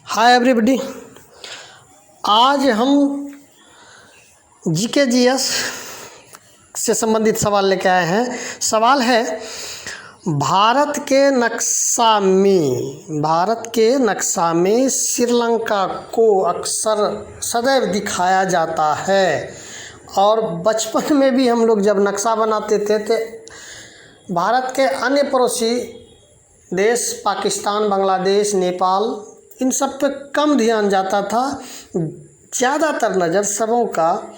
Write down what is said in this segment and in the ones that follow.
Hi everybody. आज हम GK GS से संबंधित सवाल लेके आए हैं। सवाल है, भारत के नक्शा में श्रीलंका को अक्सर सदैव दिखाया जाता है और बचपन में भी हम लोग जब नक्शा बनाते थे तो भारत के अन्य पड़ोसी देश पाकिस्तान, बांग्लादेश, नेपाल, इन सब पे कम ध्यान जाता था। ज़्यादातर नज़र सबों का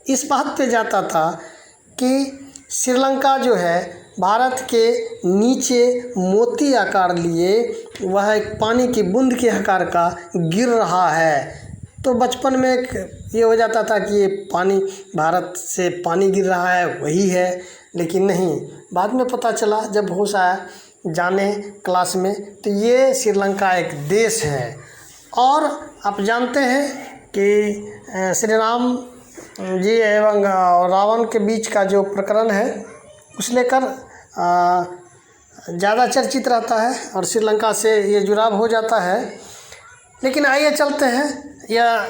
इस बात पे जाता था कि श्रीलंका जो है भारत के नीचे मोती आकार लिए वह एक पानी की बूंद के आकार का गिर रहा है। तो बचपन में एक ये हो जाता था कि ये पानी, भारत से पानी गिर रहा है वही है, लेकिन नहीं, बाद में पता चला जब होश आया जाने क्लास में तो ये श्रीलंका एक देश है। और आप जानते हैं कि श्री राम जी एवं रावण के बीच का जो प्रकरण है उस लेकर ज़्यादा चर्चित रहता है और श्रीलंका से ये जुड़ाव हो जाता है। लेकिन आइए चलते हैं, यह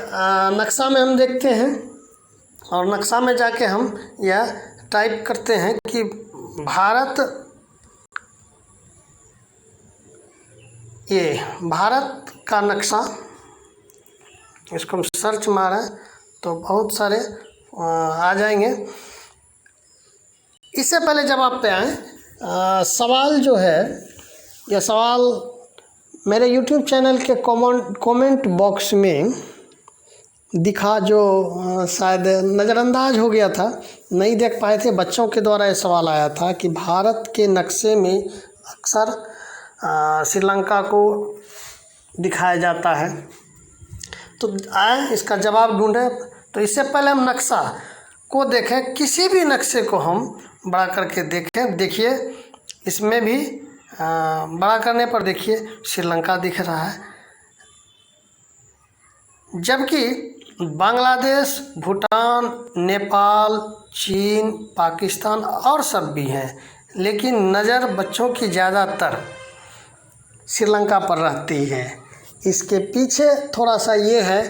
नक्शा में हम देखते हैं और नक्शा में जाके हम यह टाइप करते हैं कि भारत का नक्शा। इसको हम सर्च मारें तो बहुत सारे आ जाएंगे। इससे पहले जब आप पे आए, सवाल जो है, यह सवाल मेरे YouTube चैनल के कमेंट बॉक्स में दिखा, जो शायद नज़रअंदाज हो गया था, नहीं देख पाए थे। बच्चों के द्वारा ये सवाल आया था कि भारत के नक्शे में अक्सर श्रीलंका को दिखाया जाता है, तो आए इसका जवाब ढूंढें। तो इससे पहले हम नक्शा को देखें, किसी भी नक्शे को हम बड़ा करके देखें। देखिए इसमें भी बड़ा करने पर देखिए श्रीलंका दिख रहा है, जबकि बांग्लादेश, भूटान, नेपाल, चीन, पाकिस्तान और सब भी हैं, लेकिन नज़र बच्चों की ज़्यादातर श्रीलंका पर रहती है। इसके पीछे थोड़ा सा ये है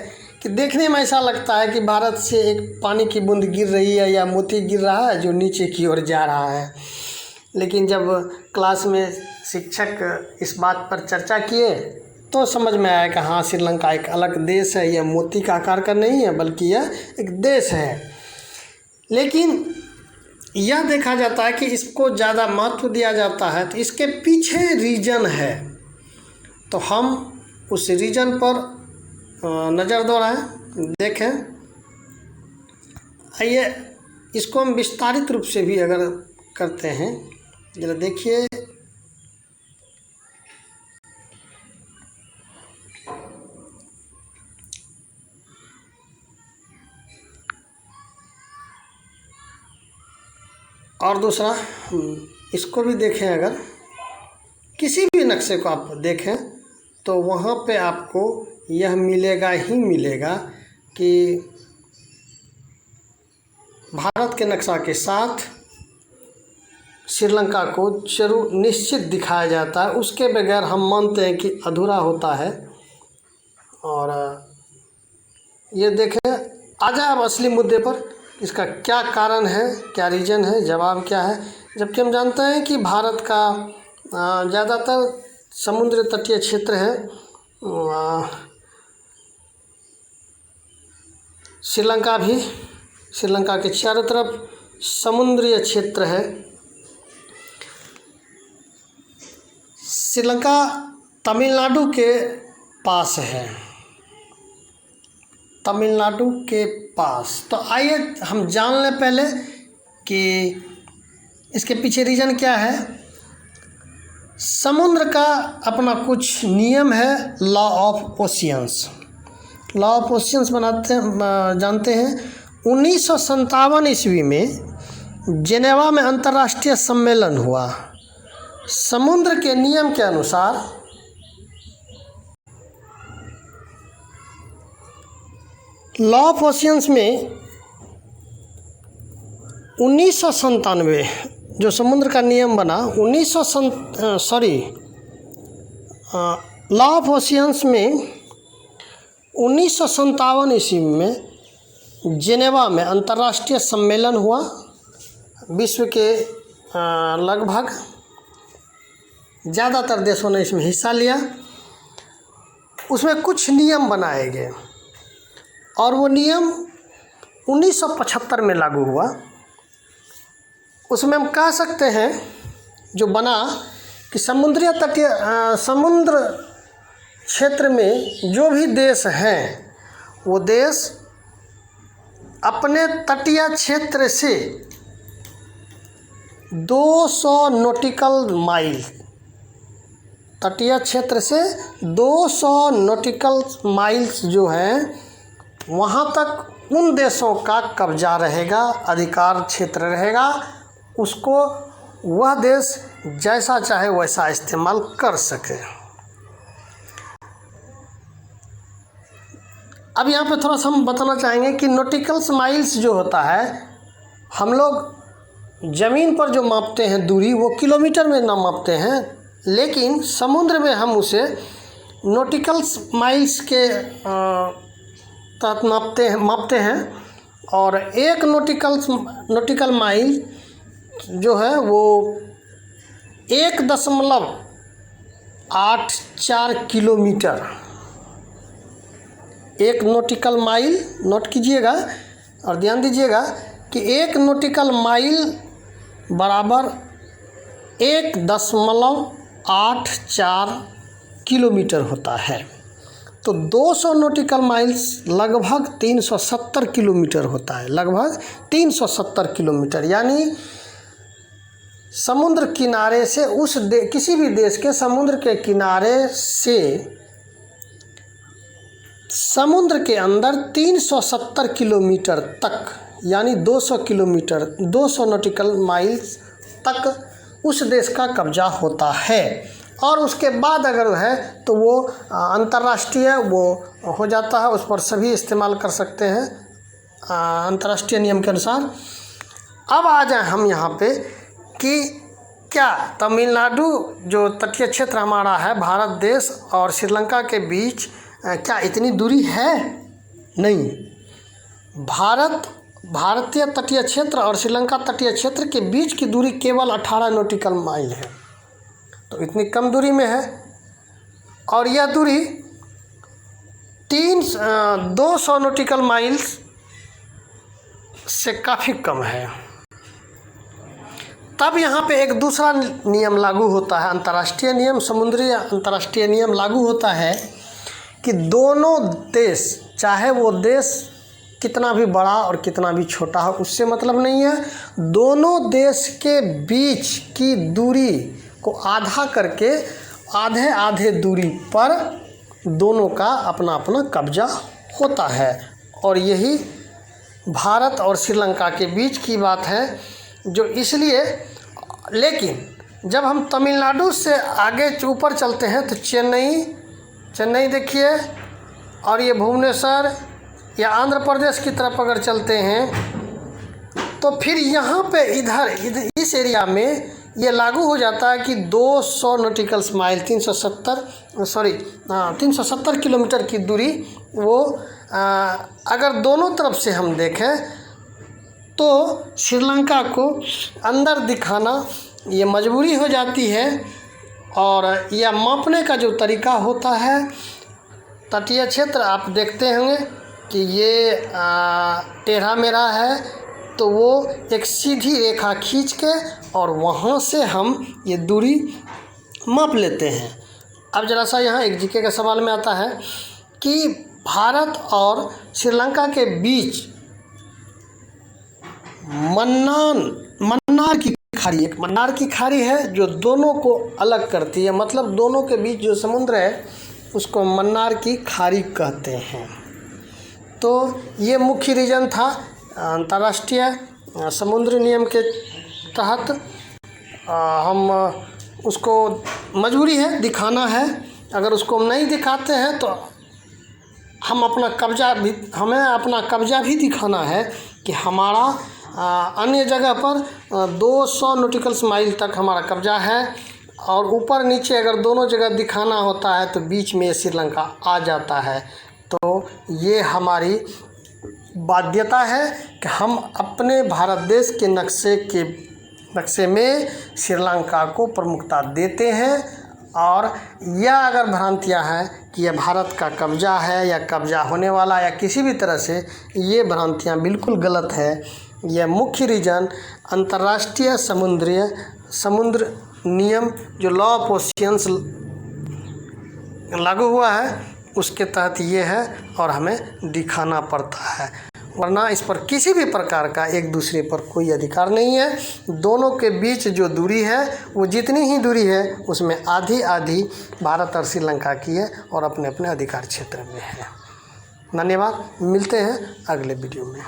कि देखने में ऐसा लगता है कि भारत से एक पानी की बूंद गिर रही है या मोती गिर रहा है जो नीचे की ओर जा रहा है। लेकिन जब क्लास में शिक्षक इस बात पर चर्चा किए तो समझ में आया कि हाँ, श्रीलंका एक अलग देश है, यह मोती का आकार का नहीं है बल्कि यह एक देश है। लेकिन यह देखा जाता है कि इसको ज़्यादा महत्व दिया जाता है, तो इसके पीछे रीजन है, तो हम उस रीजन पर नज़र दौड़ाएं, देखें। आइए इसको हम विस्तारित रूप से भी अगर करते हैं, जरा देखिए। और दूसरा इसको भी देखें, अगर किसी भी नक्शे को आप देखें तो वहाँ पे आपको यह मिलेगा ही मिलेगा कि भारत के नक्शा के साथ श्रीलंका को जरूर निश्चित दिखाया जाता है। उसके बगैर हम मानते हैं कि अधूरा होता है। और ये देखें, आ जाए अब असली मुद्दे पर, इसका क्या कारण है, क्या रीजन है, जवाब क्या है। जबकि हम जानते हैं कि भारत का ज़्यादातर समुद्र तटीय क्षेत्र है, श्रीलंका के चारों तरफ समुद्रीय क्षेत्र है। श्रीलंका तमिलनाडु के पास है, तमिलनाडु के पास। तो आइए हम जान लें पहले कि इसके पीछे रीजन क्या है। समुद्र का अपना कुछ नियम है, law of oceans. Law of oceans जानते हैं। 1957 ईस्वी में जेनेवा में अंतर्राष्ट्रीय सम्मेलन हुआ। समुद्र के नियम के अनुसार लॉ ऑफ ओशियंस में 1997 जो समुद्र का नियम बना, लॉ ऑफ ओशियंस में 1957 ईस्वी में जेनेवा में अंतर्राष्ट्रीय सम्मेलन हुआ। विश्व के लगभग ज़्यादातर देशों ने इसमें हिस्सा लिया। उसमें कुछ नियम बनाए गए और वो नियम 1975 में लागू हुआ। उसमें हम कह सकते हैं जो बना कि समुद्र क्षेत्र में जो भी देश हैं वो देश अपने तटीय क्षेत्र से 200 नॉटिकल माइल, तटीय क्षेत्र से 200 नॉटिकल माइल्स जो हैं वहाँ तक उन देशों का कब्जा रहेगा, अधिकार क्षेत्र रहेगा। उसको वह देश जैसा चाहे वैसा इस्तेमाल कर सके। अब यहाँ पे थोड़ा सा हम बताना चाहेंगे कि नॉटिकल्स माइल्स जो होता है, हम लोग ज़मीन पर जो मापते हैं दूरी वो किलोमीटर में ना मापते हैं, लेकिन समुद्र में हम उसे नॉटिकल्स माइल्स के तहत मापते हैं। और एक नॉटिकल माइल जो है वो 1.84 किलोमीटर, एक नॉटिकल माइल, नोट कीजिएगा और ध्यान दीजिएगा कि एक नॉटिकल माइल बराबर 1.84 किलोमीटर होता है। तो 200 नॉटिकल माइल्स लगभग 370 किलोमीटर होता है, लगभग 370 किलोमीटर। यानी समुद्र किनारे से किसी भी देश के समुद्र के किनारे से समुद्र के अंदर 370 किलोमीटर तक, यानी 200 किलोमीटर, 200 नॉटिकल माइल्स तक उस देश का कब्जा होता है। और उसके बाद अगर है तो वो अंतर्राष्ट्रीय वो हो जाता है, उस पर सभी इस्तेमाल कर सकते हैं अंतर्राष्ट्रीय नियम के अनुसार। अब आ जाए हम यहाँ पे कि क्या तमिलनाडु जो तटीय क्षेत्र हमारा है, भारत देश और श्रीलंका के बीच क्या इतनी दूरी है? नहीं। भारतीय तटीय क्षेत्र और श्रीलंका तटीय क्षेत्र के बीच की दूरी केवल 18 नॉटिकल माइल है। तो इतनी कम दूरी में है और यह दूरी 200 नॉटिकल माइल्स से काफ़ी कम है। तब यहाँ पे एक दूसरा नियम लागू होता है, अंतर्राष्ट्रीय नियम, समुद्री अंतर्राष्ट्रीय नियम लागू होता है कि दोनों देश, चाहे वो देश कितना भी बड़ा और कितना भी छोटा हो, उससे मतलब नहीं है, दोनों देश के बीच की दूरी को आधा करके आधे आधे दूरी पर दोनों का अपना अपना कब्जा होता है। और यही भारत और श्रीलंका के बीच की बात है जो इसलिए। लेकिन जब हम तमिलनाडु से आगे ऊपर चलते हैं तो चेन्नई देखिए, और ये भुवनेश्वर या आंध्र प्रदेश की तरफ अगर चलते हैं तो फिर यहाँ पे इधर इस एरिया में ये लागू हो जाता है कि 200 नॉटिकल्स माइल 370 किलोमीटर की दूरी वो अगर दोनों तरफ से हम देखें तो श्रीलंका को अंदर दिखाना ये मजबूरी हो जाती है। और यह मापने का जो तरीका होता है, तटीय क्षेत्र आप देखते होंगे कि ये टेढ़ा मेढ़ा है, तो वो एक सीधी रेखा खींच के और वहाँ से हम ये दूरी माप लेते हैं। अब जरा सा यहाँ एक जीके का सवाल में आता है कि भारत और श्रीलंका के बीच मन्नार की खाड़ी, एक मन्नार की खाड़ी है जो दोनों को अलग करती है, मतलब दोनों के बीच जो समुद्र है उसको मन्नार की खाड़ी कहते हैं। तो ये मुख्य रीजन था अंतर्राष्ट्रीय समुद्री नियम के तहत। हम उसको मजबूरी है दिखाना है, अगर उसको हम नहीं दिखाते हैं तो हमें अपना कब्जा भी दिखाना है कि हमारा अन्य जगह पर 200 नॉटिकल्स माइल तक हमारा कब्जा है। और ऊपर नीचे अगर दोनों जगह दिखाना होता है तो बीच में श्रीलंका आ जाता है। तो ये हमारी बाध्यता है कि हम अपने भारत देश के नक्शे में श्रीलंका को प्रमुखता देते हैं। और यह अगर भ्रांतियां हैं कि यह भारत का कब्जा है या कब्जा होने वाला या किसी भी तरह से, ये भ्रांतियां बिल्कुल गलत है। यह मुख्य रीज़न अंतर्राष्ट्रीय समुद्र नियम जो लॉ ऑफ ओशियंस लागू हुआ है उसके तहत ये है और हमें दिखाना पड़ता है, वरना इस पर किसी भी प्रकार का एक दूसरे पर कोई अधिकार नहीं है। दोनों के बीच जो दूरी है वो जितनी ही दूरी है उसमें आधी आधी भारत और श्रीलंका की है और अपने अपने अधिकार क्षेत्र में है। धन्यवाद, मिलते हैं अगले वीडियो में।